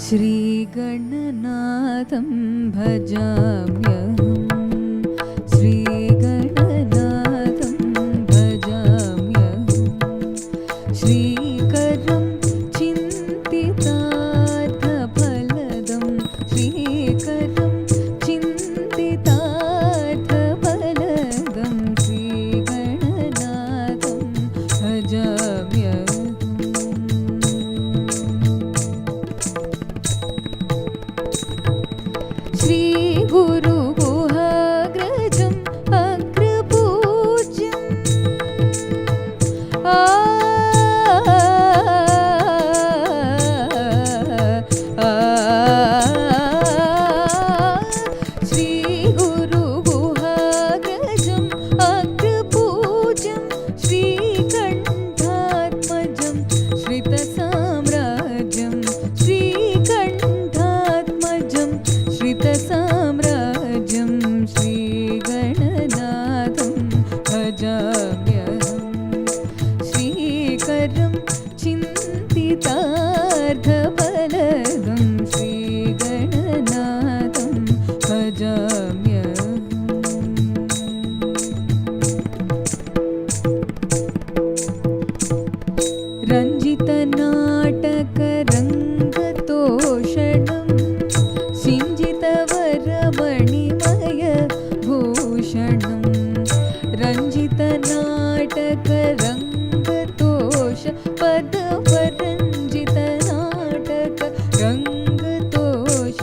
श्रीगणनाथं भजाम्यहम् श्रीगणनाथं भजाम्यहम् श्रीकरं चिन्तितार्थफलदं श्रीकरं चिन्तितार्थफलदं श्रीगणनाथं भजाम्यहम् श्रीगुरुगुहाग्रजम् अग्रपूज्यम् श्रीगुरुगुहाग्रजम् अग्रपूज्यं श्रीकण्ठात्मजं श्रितसाम्राज्यं श्रीकण्ठात्मजं श्रितसाम्राज्यं श्रीगणनाथं भजाम्यहम् श्रीकरं चिन्तितार्थफलदं श्रीगणनाथं भजाम्यहम् रञ्जितनाटकरङ्गतोषणं सिञ्जितवरमणिमयभूषणं रञ्जितनाटकरङ्गतोष पदवरञ्जितनाटकरङ्गतोष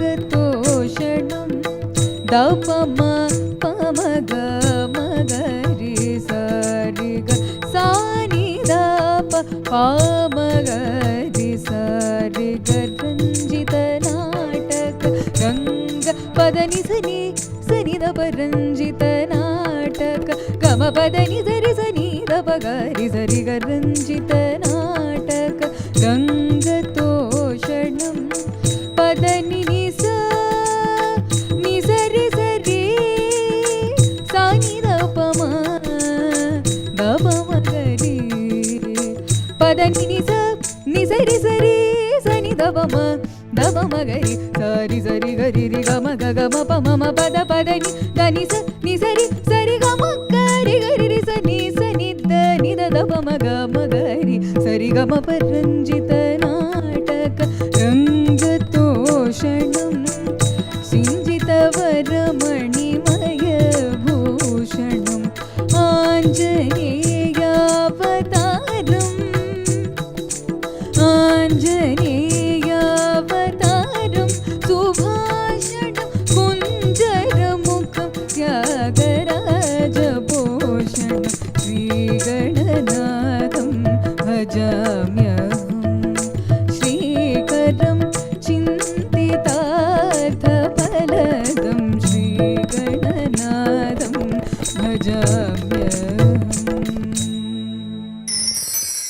गमवरञ्जितनाटकरङ्गतोषणं दपम पमग मगरि सारिग सानिदप पामगरि सारिग रञ्जितनाटक रङ्ग पदनि सनि सनिदप रञ्जितनाटक गम पदनि सरि सनिदप गरि सरिग रञ्जितनाटक रङ्गतोषणं पदनि निस निसरि सरि सानिदपम दपमगरि पदनि निस निसरि सरि सनिदपम दपमगरि सरि सरि गरि रि गम गम पम पद पदनि गनि स निसरि सरि गम गरि गरि रि सनि सनि द निद दपम गम गरि सरि गम परञ्जितनाटक रङ्गतोषणं सिञ्जितवरमणिमयभूषणम् आञ्जनेयावतारं सुभाषणं कुञ्जरमुखं त्यागराजभूषणं श्रीगणनाथं भजाम्यहम् श्रीकरं चिन्तितार्थफलदं श्रीगणनाथं भजाम्यहम्